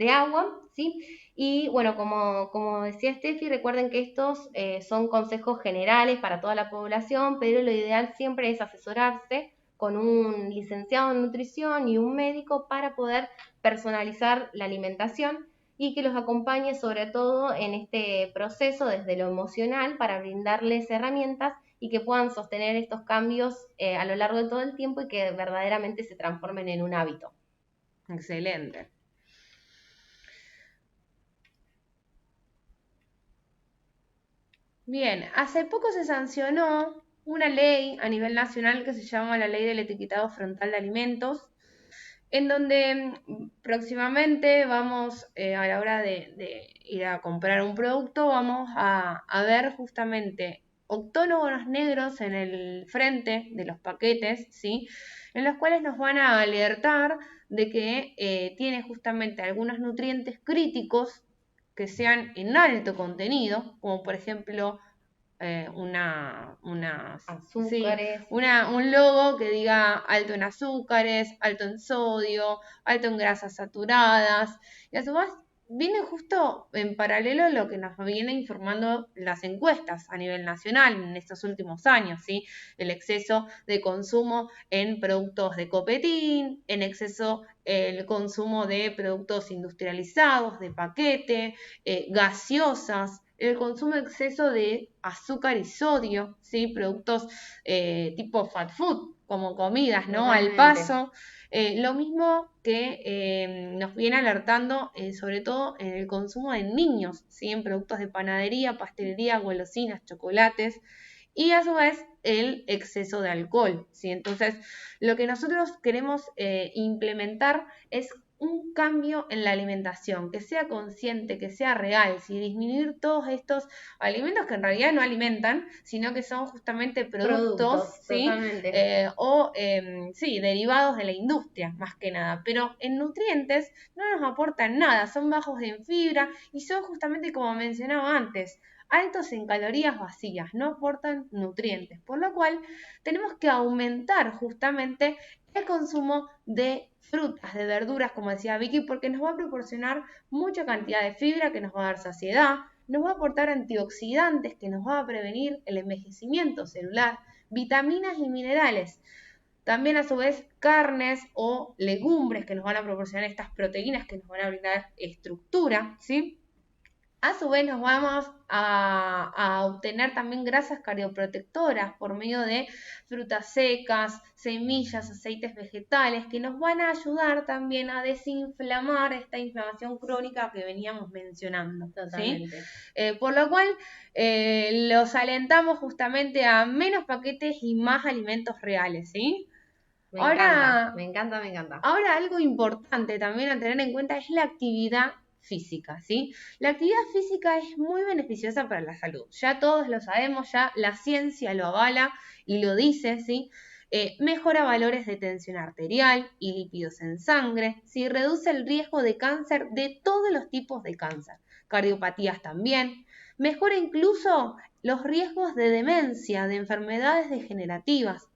S2: agua, ¿sí? Y bueno, como decía Steffi, recuerden que estos son consejos generales para toda la población, pero lo ideal siempre es asesorarse con un licenciado en nutrición y un médico para poder personalizar la alimentación y que los acompañe sobre todo en este proceso desde lo emocional para brindarles herramientas y que puedan sostener estos cambios a lo largo de todo el tiempo y que verdaderamente se transformen en un hábito.
S3: Excelente. Bien, hace poco se sancionó una ley a nivel nacional que se llama la Ley del Etiquetado Frontal de Alimentos, en donde próximamente vamos, a la hora de ir a comprar un producto, vamos a ver justamente octógonos negros en el frente de los paquetes, ¿sí? En los cuales nos van a alertar de que tiene justamente algunos nutrientes críticos que sean en alto contenido, como por ejemplo
S2: Azúcares.
S3: un logo que diga alto en azúcares, alto en sodio, alto en grasas saturadas, y a su vez viene justo en paralelo lo que nos viene informando las encuestas a nivel nacional en estos últimos años, ¿sí? El exceso de consumo en productos de copetín, en exceso el consumo de productos industrializados, de paquete, gaseosas, el consumo exceso de azúcar y sodio, ¿sí? Productos tipo fast food, como comidas, ¿no? Al paso. Lo mismo que nos viene alertando sobre todo en el consumo de niños, ¿sí? En productos de panadería, pastelería, golosinas, chocolates y a su vez el exceso de alcohol, ¿sí? Entonces, lo que nosotros queremos implementar es un cambio en la alimentación, que sea consciente, que sea real, ¿sí? Disminuir todos estos alimentos que en realidad no alimentan, sino que son justamente productos, ¿sí? Sí, derivados de la industria, más que nada. Pero en nutrientes no nos aportan nada, son bajos en fibra y son justamente como mencionaba antes, altos en calorías vacías, no aportan nutrientes, por lo cual tenemos que aumentar justamente el consumo de frutas, de verduras, como decía Vicky, porque nos va a proporcionar mucha cantidad de fibra que nos va a dar saciedad, nos va a aportar antioxidantes que nos va a prevenir el envejecimiento celular, vitaminas y minerales. También a su vez carnes o legumbres que nos van a proporcionar estas proteínas que nos van a brindar estructura, ¿sí? A su vez nos vamos a obtener también grasas cardioprotectoras por medio de frutas secas, semillas, aceites vegetales que nos van a ayudar también a desinflamar esta inflamación crónica que veníamos mencionando.
S2: Totalmente.
S3: ¿Sí? Por lo cual los alentamos justamente a menos paquetes y más alimentos reales. ¿Sí?
S2: Me encanta, me encanta, me encanta.
S3: Ahora algo importante también a tener en cuenta es la actividad física, ¿sí? La actividad física es muy beneficiosa para la salud. Ya todos lo sabemos, ya la ciencia lo avala y lo dice, ¿sí? Mejora valores de tensión arterial y lípidos en sangre, ¿sí? Reduce el riesgo de cáncer de todos los tipos de cáncer, cardiopatías también. Mejora incluso los riesgos de demencia, de enfermedades degenerativas.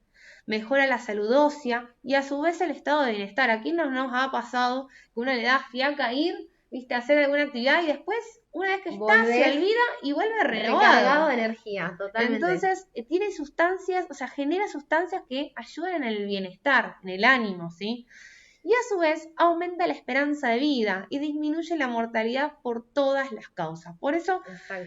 S3: Mejora la salud ósea y a su vez el estado de bienestar. Aquí no nos ha pasado que uno le da fiaca ir, ¿viste? A hacer alguna actividad y después, una vez que está, se olvida y vuelve
S2: recargado de energía, totalmente.
S3: Entonces, tiene sustancias, o sea, genera sustancias que ayudan en el bienestar, en el ánimo, ¿sí? Y a su vez aumenta la esperanza de vida y disminuye la mortalidad por todas las causas. Por eso,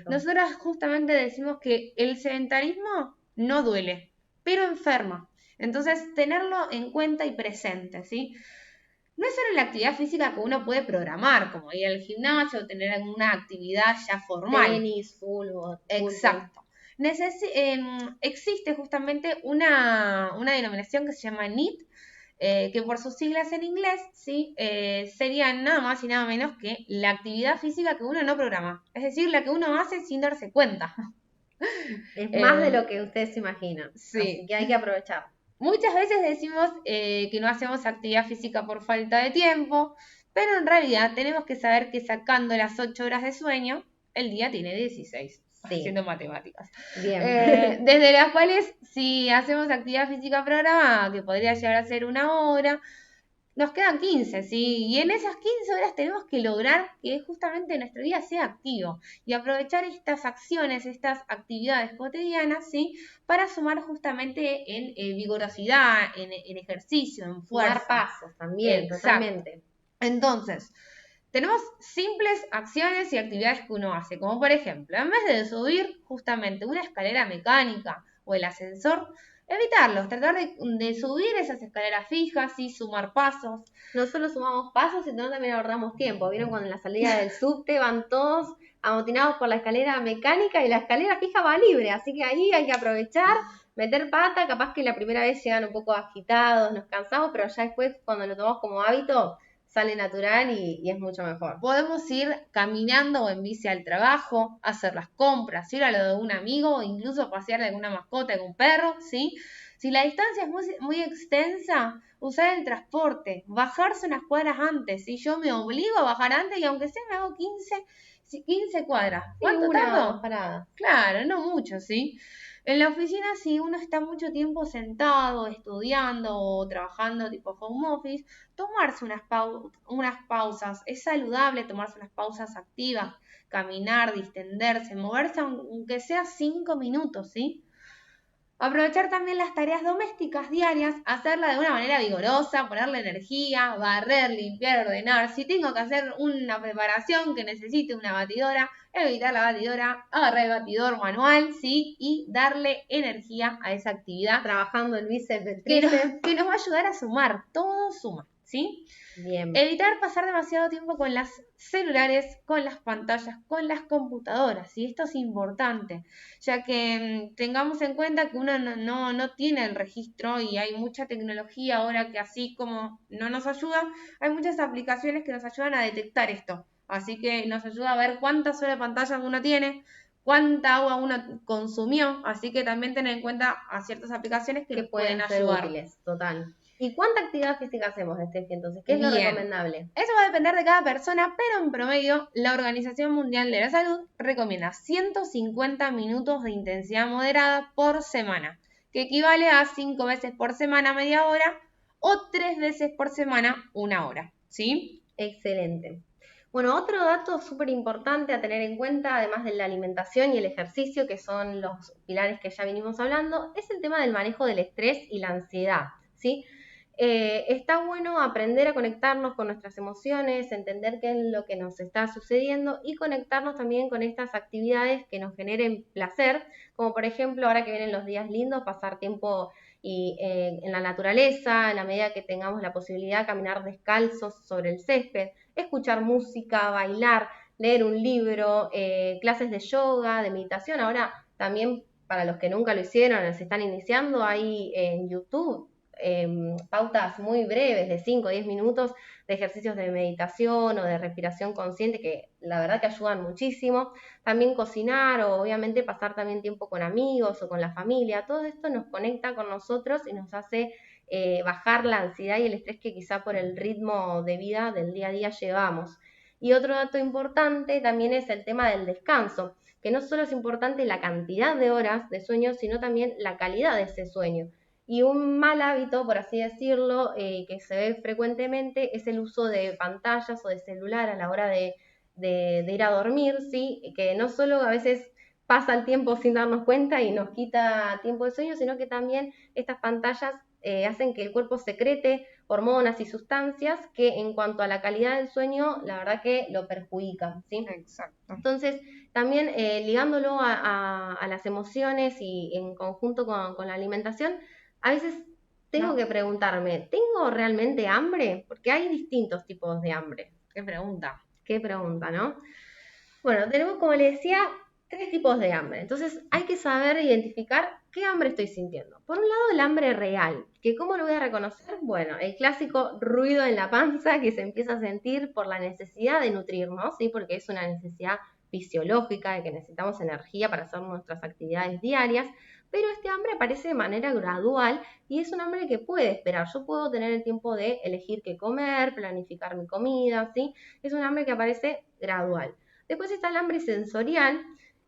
S3: nosotras justamente decimos que el sedentarismo no duele, pero enferma. Entonces, tenerlo en cuenta y presente, ¿sí? no es solo la actividad física que uno puede programar, como ir al gimnasio o tener alguna actividad ya formal.
S2: Tenis, fútbol.
S3: Exacto. Existe justamente una denominación que se llama NEAT, que por sus siglas en inglés, ¿sí? Sería nada más y nada menos que la actividad física que uno no programa. Es decir, la que uno hace sin darse cuenta.
S2: Es más de lo que ustedes se imaginan.
S3: Sí.
S2: Así que hay que aprovechar.
S3: Muchas veces decimos que no hacemos actividad física por falta de tiempo, pero en realidad tenemos que saber que sacando las 8 horas de sueño, el día tiene 16,
S2: Sí.
S3: haciendo matemáticas.
S2: Bien.
S3: Desde las cuales, si hacemos actividad física programada, que podría llegar a ser 1 hora, nos quedan 15, ¿sí? Y en esas 15 horas tenemos que lograr que justamente nuestro día sea activo y aprovechar estas acciones, estas actividades cotidianas, ¿sí? Para sumar justamente en vigorosidad, en ejercicio, en fuerza.
S2: Sumar pasos también,
S3: Exacto.
S2: totalmente.
S3: Entonces, tenemos simples acciones y actividades que uno hace, como por ejemplo, en vez de subir justamente una escalera mecánica o el ascensor, evitarlos, tratar de subir esas escaleras fijas y sumar pasos.
S2: No solo sumamos pasos, sino también ahorramos tiempo. ¿Vieron cuando en la salida del subte van todos amotinados por la escalera mecánica y la escalera fija va libre? Así que ahí hay que aprovechar, meter pata, capaz que la primera vez llegan un poco agitados, nos cansamos, pero ya después cuando lo tomamos como hábito sale natural y es mucho mejor.
S3: Podemos ir caminando o en bici al trabajo, hacer las compras, ir a lo de un amigo o incluso pasear de alguna mascota, algún perro, ¿sí? Si la distancia es muy extensa, usar el transporte, bajarse unas cuadras antes, ¿sí? Yo me obligo a bajar antes y aunque sea me hago 15 cuadras. ¿Cuánto tardo?
S2: Parada.
S3: Claro, no mucho, ¿sí? En la oficina, si uno está mucho tiempo sentado, estudiando o trabajando tipo home office, tomarse unas pausas. Es saludable tomarse unas pausas activas, caminar, distenderse, moverse aunque sea 5 minutos, ¿sí? Aprovechar también las tareas domésticas diarias, hacerla de una manera vigorosa, ponerle energía, barrer, limpiar, ordenar. Si tengo que hacer una preparación que necesite una batidora, evitar la batidora, agarrar el batidor manual, ¿sí? Y darle energía a esa actividad.
S2: Trabajando el bíceps del tríceps.
S3: Que nos va a ayudar a sumar, todo suma, ¿sí?
S2: Bien.
S3: Evitar pasar demasiado tiempo con las celulares, con las pantallas, con las computadoras, y esto es importante, ya que tengamos en cuenta que uno no tiene el registro y hay mucha tecnología ahora que así como no nos ayuda, hay muchas aplicaciones que nos ayudan a detectar esto, así que nos ayuda a ver cuántas horas de pantalla uno tiene, cuánta agua uno consumió, así que también tener en cuenta a ciertas aplicaciones que nos pueden
S2: ser
S3: ayudar.
S2: Útiles, total. ¿Y cuánta actividad física hacemos, Steffi, entonces? ¿Qué es lo recomendable?
S3: Eso va a depender de cada persona, pero en promedio la Organización Mundial de la Salud recomienda 150 minutos de intensidad moderada por semana, que equivale a 5 veces por semana media hora o 3 veces por semana 1 hora, ¿sí?
S2: Excelente. Bueno, otro dato súper importante a tener en cuenta, además de la alimentación y el ejercicio, que son los pilares que ya vinimos hablando, es el tema del manejo del estrés y la ansiedad, ¿sí? Está bueno aprender a conectarnos con nuestras emociones, entender qué es lo que nos está sucediendo y conectarnos también con estas actividades que nos generen placer, como por ejemplo ahora que vienen los días lindos, pasar tiempo en la naturaleza, en la medida que tengamos la posibilidad, caminar descalzos sobre el césped, escuchar música, bailar, leer un libro, clases de yoga, de meditación. Ahora también para los que nunca lo hicieron, se están iniciando, hay en YouTube pautas muy breves de 5 o 10 minutos de ejercicios de meditación o de respiración consciente que la verdad que ayudan muchísimo. También cocinar o obviamente pasar también tiempo con amigos o con la familia. Todo esto nos conecta con nosotros y nos hace bajar la ansiedad y el estrés que quizá por el ritmo de vida del día a día llevamos. Y otro dato importante también es el tema del descanso, que no solo es importante la cantidad de horas de sueño, sino también la calidad de ese sueño. Y un mal hábito, por así decirlo, que se ve frecuentemente es el uso de pantallas o de celular a la hora de ir a dormir, ¿sí? Que no solo a veces pasa el tiempo sin darnos cuenta y nos quita tiempo de sueño, sino que también estas pantallas hacen que el cuerpo secrete hormonas y sustancias que en cuanto a la calidad del sueño, la verdad que lo perjudican, ¿sí?
S3: Exacto.
S2: Entonces, también ligándolo a las emociones y en conjunto con la alimentación, a veces tengo
S3: No.
S2: que preguntarme, ¿tengo realmente hambre? Porque hay distintos tipos de hambre.
S3: Qué pregunta.
S2: Qué pregunta, ¿no? Bueno, tenemos, como les decía, 3 tipos de hambre. Entonces hay que saber identificar qué hambre estoy sintiendo. Por un lado, el hambre real, que ¿cómo lo voy a reconocer? Bueno, el clásico ruido en la panza que se empieza a sentir por la necesidad de nutrirnos, ¿sí? Porque es una necesidad fisiológica de que necesitamos energía para hacer nuestras actividades diarias, pero este hambre aparece de manera gradual y es un hambre que puede esperar. Yo puedo tener el tiempo de elegir qué comer, planificar mi comida, ¿sí? Es un hambre que aparece gradual. Después está el hambre sensorial,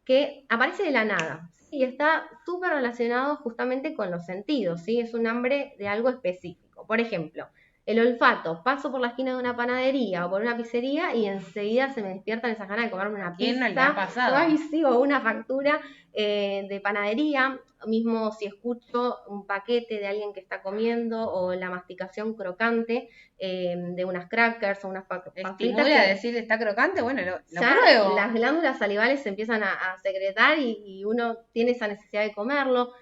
S2: que aparece de la nada, ¿sí? Y está súper relacionado justamente con los sentidos, ¿sí? Es un hambre de algo específico. Por ejemplo, el olfato, paso por la esquina de una panadería o por una pizzería y enseguida se me despiertan esas ganas de comerme una
S3: ¿Quién no le
S2: pizza.
S3: ha pasado?
S2: Ay, sí, o una factura de panadería, mismo si escucho un paquete de alguien que está comiendo o la masticación crocante de unas crackers o unas papitas
S3: Estimula
S2: que
S3: a decir está crocante, bueno, lo
S2: ya
S3: pruebo.
S2: las glándulas salivales se empiezan a secretar y uno tiene esa necesidad de comerlo.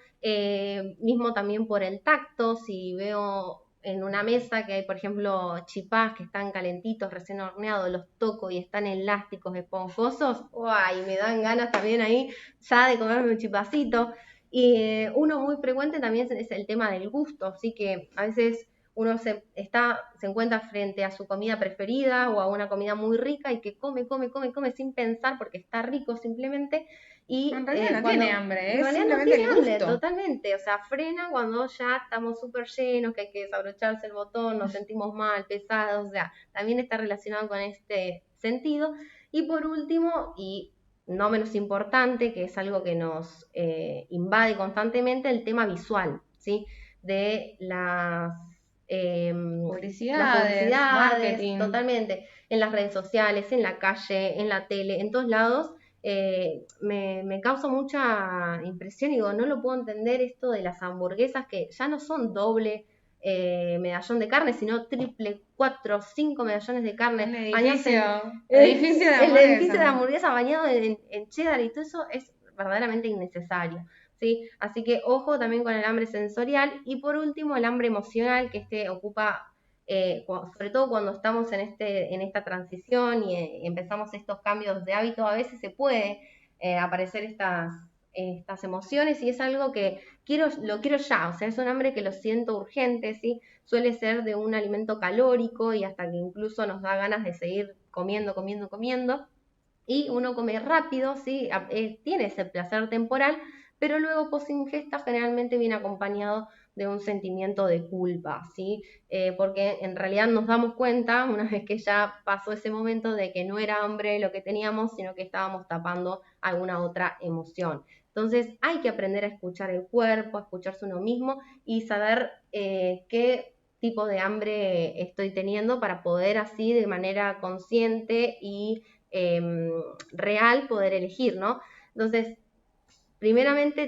S2: Mismo también por el tacto, si veo en una mesa que hay, por ejemplo, chipás que están calentitos, recién horneados, los toco y están elásticos, esponjosos, ¡ay! Me dan ganas también ahí ya de comerme un chipacito. Y uno muy frecuente también es el tema del gusto, así que a veces uno se encuentra frente a su comida preferida o a una comida muy rica y que come sin pensar porque está rico simplemente. Y
S3: En realidad no
S2: cuando
S3: tiene hambre,
S2: en
S3: es
S2: realidad no
S3: simplemente
S2: tiene
S3: el
S2: hambre,
S3: gusto.
S2: totalmente. O sea, frena cuando ya estamos súper llenos, que hay que desabrocharse el botón, nos sentimos mal, pesados. O sea, también está relacionado con este sentido. Y por último, y no menos importante, que es algo que nos invade constantemente, el tema visual, ¿sí? De las
S3: Publicidades,
S2: publicidades,
S3: marketing.
S2: totalmente, en las redes sociales, en la calle, en la tele, en todos lados, me causa mucha impresión y digo, no lo puedo entender esto de las hamburguesas que ya no son doble medallón de carne, sino triple, 4, 5 medallones de carne,
S3: Un
S2: bañados
S3: edificio de
S2: el edificio de
S3: hamburguesa.
S2: hamburguesa bañado en cheddar y todo eso es verdaderamente innecesario. ¿Sí? Así que ojo también con el hambre sensorial y por último el hambre emocional que ocupa sobre todo cuando estamos en esta transición y empezamos estos cambios de hábito, a veces se puede aparecer estas emociones y es algo que lo quiero ya, o sea, es un hambre que lo siento urgente, ¿sí? Suele ser de un alimento calórico y hasta que incluso nos da ganas de seguir comiendo, y uno come rápido, ¿sí? Tiene ese placer temporal, pero luego post ingesta generalmente viene acompañado de un sentimiento de culpa, ¿sí? Porque en realidad nos damos cuenta, una vez que ya pasó ese momento, de que no era hambre lo que teníamos, sino que estábamos tapando alguna otra emoción. Entonces hay que aprender a escuchar el cuerpo, a escucharse uno mismo y saber qué tipo de hambre estoy teniendo para poder así de manera consciente y real poder elegir, ¿no? Entonces, primeramente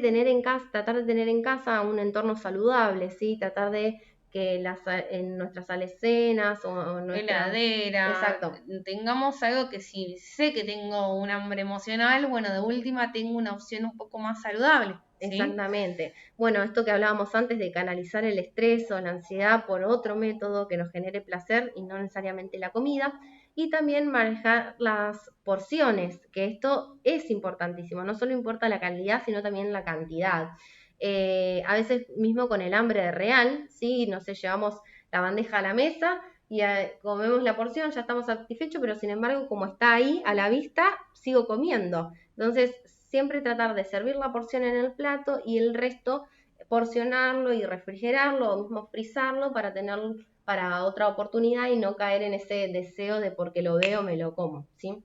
S2: tratar de tener en casa un entorno saludable, ¿sí? Tratar de que en nuestras alecenas o en nuestras...
S3: Heladera,
S2: Exacto.
S3: tengamos algo que si sé que tengo un hambre emocional, bueno, de última tengo una opción un poco más saludable. ¿Sí?
S2: Exactamente. Bueno, esto que hablábamos antes de canalizar el estrés o la ansiedad por otro método que nos genere placer y no necesariamente la comida. Y también manejar las porciones, que esto es importantísimo. No solo importa la calidad, sino también la cantidad. A veces mismo con el hambre real, ¿sí? No sé, llevamos la bandeja a la mesa y comemos la porción, ya estamos satisfechos, pero sin embargo, como está ahí a la vista, sigo comiendo. Entonces, siempre tratar de servir la porción en el plato y el resto porcionarlo y refrigerarlo o mismo frizarlo para tenerlo para otra oportunidad y no caer en ese deseo de porque lo veo me lo como, ¿sí?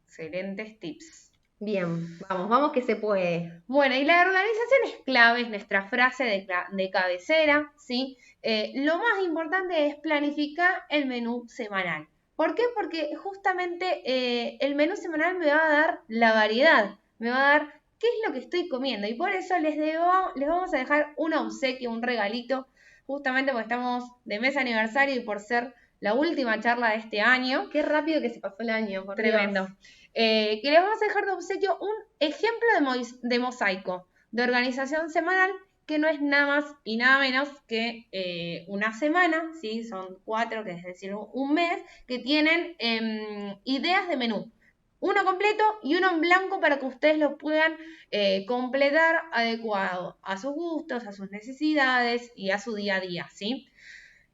S3: Excelentes tips.
S2: Bien, vamos que se puede.
S3: Bueno, y la organización es clave, es nuestra frase de cabecera, ¿sí? Lo más importante es planificar el menú semanal. ¿Por qué? Porque justamente el menú semanal me va a dar la variedad, me va a dar qué es lo que estoy comiendo. Y por eso les vamos a dejar un obsequio, un regalito, justamente porque estamos de mes aniversario y por ser la última charla de este año.
S2: Qué rápido que se pasó el año, por
S3: Tremendo.
S2: Dios.
S3: Que les vamos a dejar de obsequio un ejemplo de mosaico, de organización semanal, que no es nada más y nada menos que una semana, ¿sí? Son 4, que es decir, un mes, que tienen ideas de menú. Uno completo y uno en blanco para que ustedes lo puedan completar adecuado a sus gustos, a sus necesidades y a su día a día, ¿sí?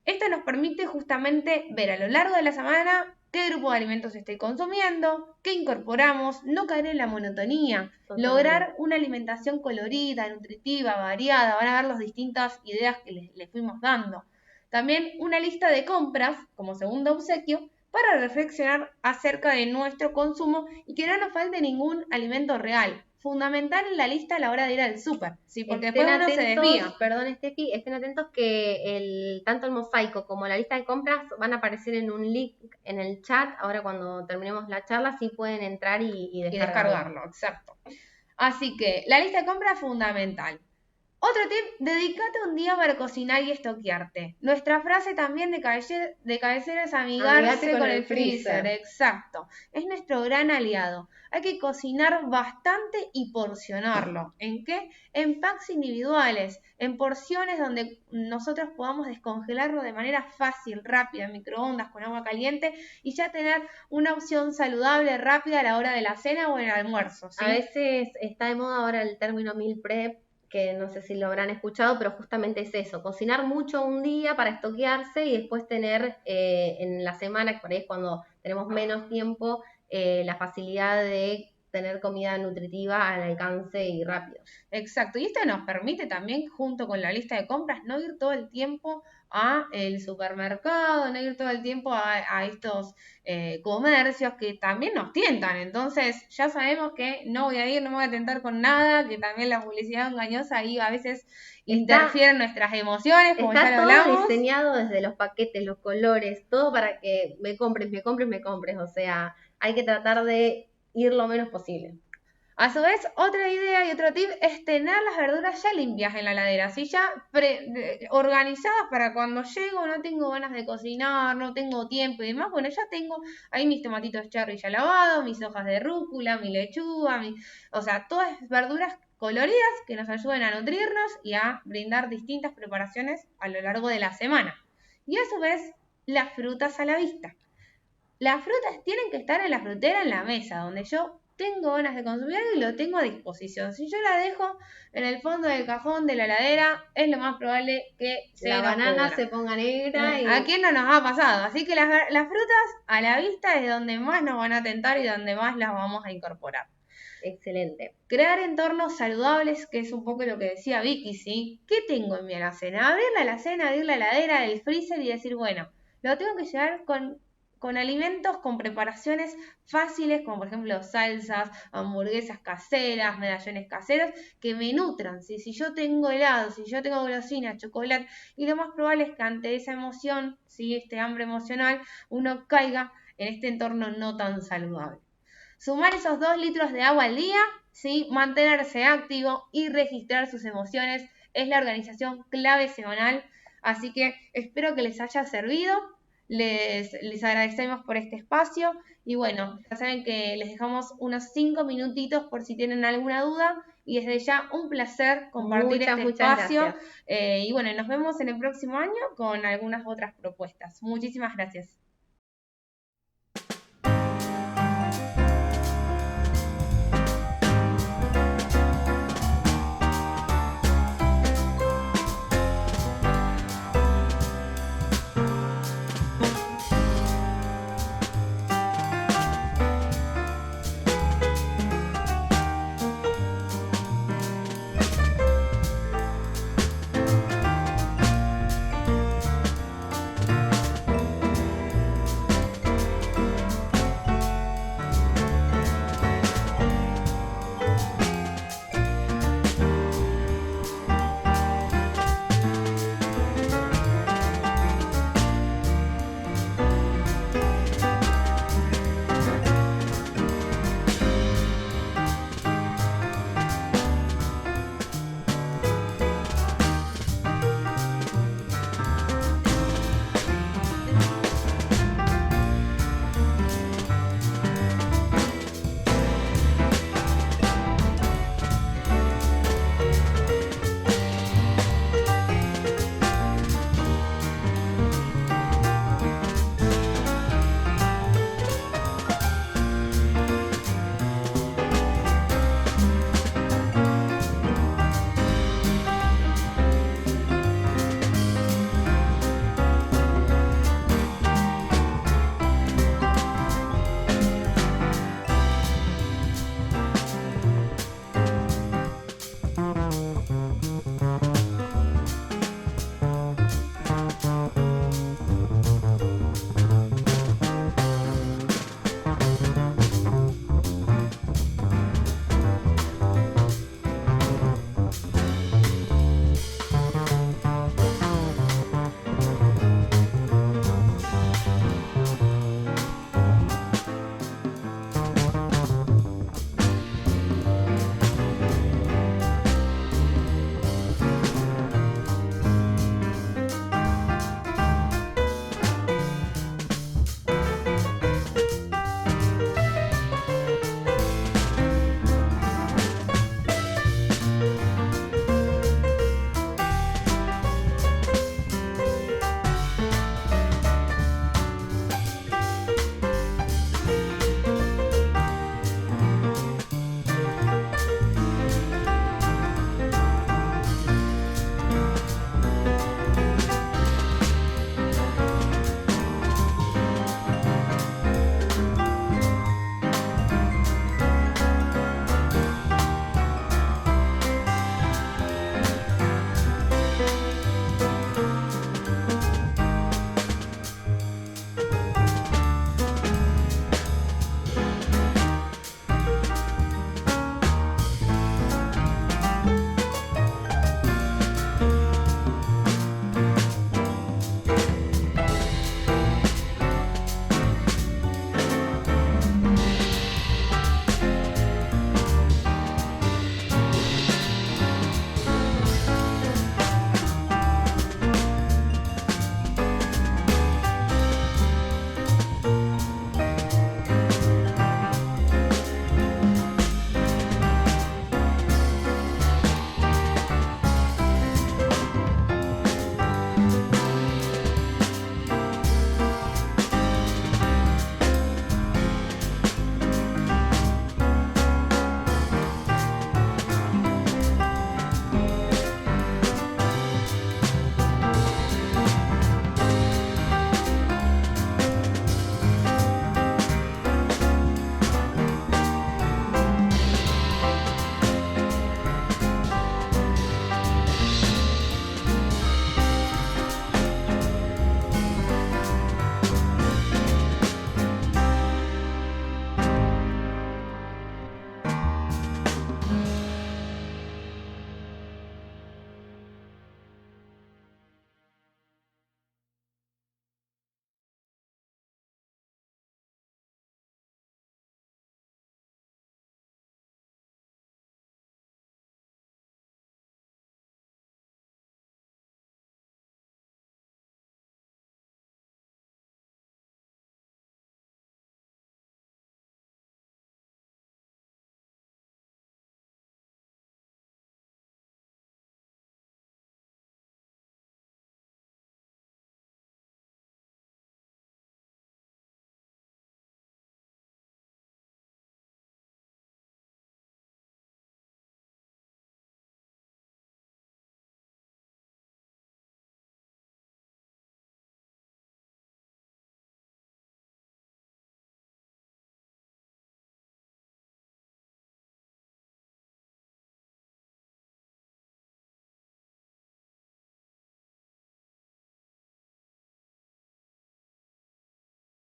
S3: Esto nos permite justamente ver a lo largo de la semana qué grupo de alimentos estoy consumiendo, qué incorporamos, no caer en la monotonía, lograr una alimentación colorida, nutritiva, variada. Van a ver las distintas ideas que les fuimos dando. También una lista de compras como segundo obsequio para reflexionar acerca de nuestro consumo y que no nos falte ningún alimento real. Fundamental en la lista a la hora de ir al súper, ¿sí? Porque después uno se desvía.
S2: Perdón, Estefi, estén atentos que tanto el mosaico como la lista de compras van a aparecer en un link en el chat. Ahora cuando terminemos la charla sí pueden entrar y
S3: descargarlo. Exacto. Así que la lista de compras es fundamental. Otro tip, dedícate un día para cocinar y estoquearte. Nuestra frase también de cabecera es amigarse con el freezer. Exacto. Es nuestro gran aliado. Hay que cocinar bastante y porcionarlo. ¿En qué? En packs individuales, en porciones donde nosotros podamos descongelarlo de manera fácil, rápida, en microondas, con agua caliente, y ya tener una opción saludable, rápida a la hora de la cena o en el almuerzo, ¿sí?
S2: A veces está de moda ahora el término meal prep, que no sé si lo habrán escuchado, pero justamente es eso, cocinar mucho un día para estoquearse y después tener en la semana, que por ahí es cuando tenemos menos tiempo, la facilidad de tener comida nutritiva al alcance y rápido.
S3: Exacto, y esto nos permite también, junto con la lista de compras, no ir todo el tiempo a el supermercado, no ir todo el tiempo a estos comercios que también nos tientan. Entonces ya sabemos que no voy a ir, no me voy a tentar con nada, que también la publicidad engañosa ahí a veces interfiere en nuestras emociones, como ya lo hablamos.
S2: Está todo diseñado desde los paquetes, los colores, todo para que me compres. O sea, hay que tratar de ir lo menos posible.
S3: A su vez, otra idea y otro tip es tener las verduras ya limpias en la heladera, ¿sí? Ya organizadas para cuando llego, no tengo ganas de cocinar, no tengo tiempo y demás. Bueno, ya tengo ahí mis tomatitos cherry ya lavados, mis hojas de rúcula, mi lechuga, o sea, todas verduras coloridas que nos ayuden a nutrirnos y a brindar distintas preparaciones a lo largo de la semana. Y a su vez, las frutas a la vista. Las frutas tienen que estar en la frutera, en la mesa, donde yo tengo ganas de consumir y lo tengo a disposición. Si yo la dejo en el fondo del cajón de la heladera, es lo más probable que
S2: la banana se ponga negra.
S3: ¿A quién no nos ha pasado? Así que las frutas a la vista es donde más nos van a tentar y donde más las vamos a incorporar.
S2: Excelente.
S3: Crear entornos saludables, que es un poco lo que decía Vicky, ¿sí? ¿Qué tengo en mi alacena? Abrir la alacena, abrir la heladera, el freezer y decir, bueno, lo tengo que llevar con alimentos, con preparaciones fáciles, como por ejemplo salsas, hamburguesas caseras, medallones caseros, que me nutran, ¿sí? Si yo tengo helado, si yo tengo golosina, chocolate, y lo más probable es que ante esa emoción, ¿sí? Este hambre emocional, uno caiga en este entorno no tan saludable. Sumar esos 2 litros de agua al día, ¿sí? Mantenerse activo y registrar sus emociones es la organización clave semanal, así que espero que les haya servido. Les agradecemos por este espacio y bueno, ya saben que les dejamos unos 5 minutitos por si tienen alguna duda y desde ya un placer compartir este espacio y bueno, nos vemos en el próximo año con algunas otras propuestas. Muchísimas gracias.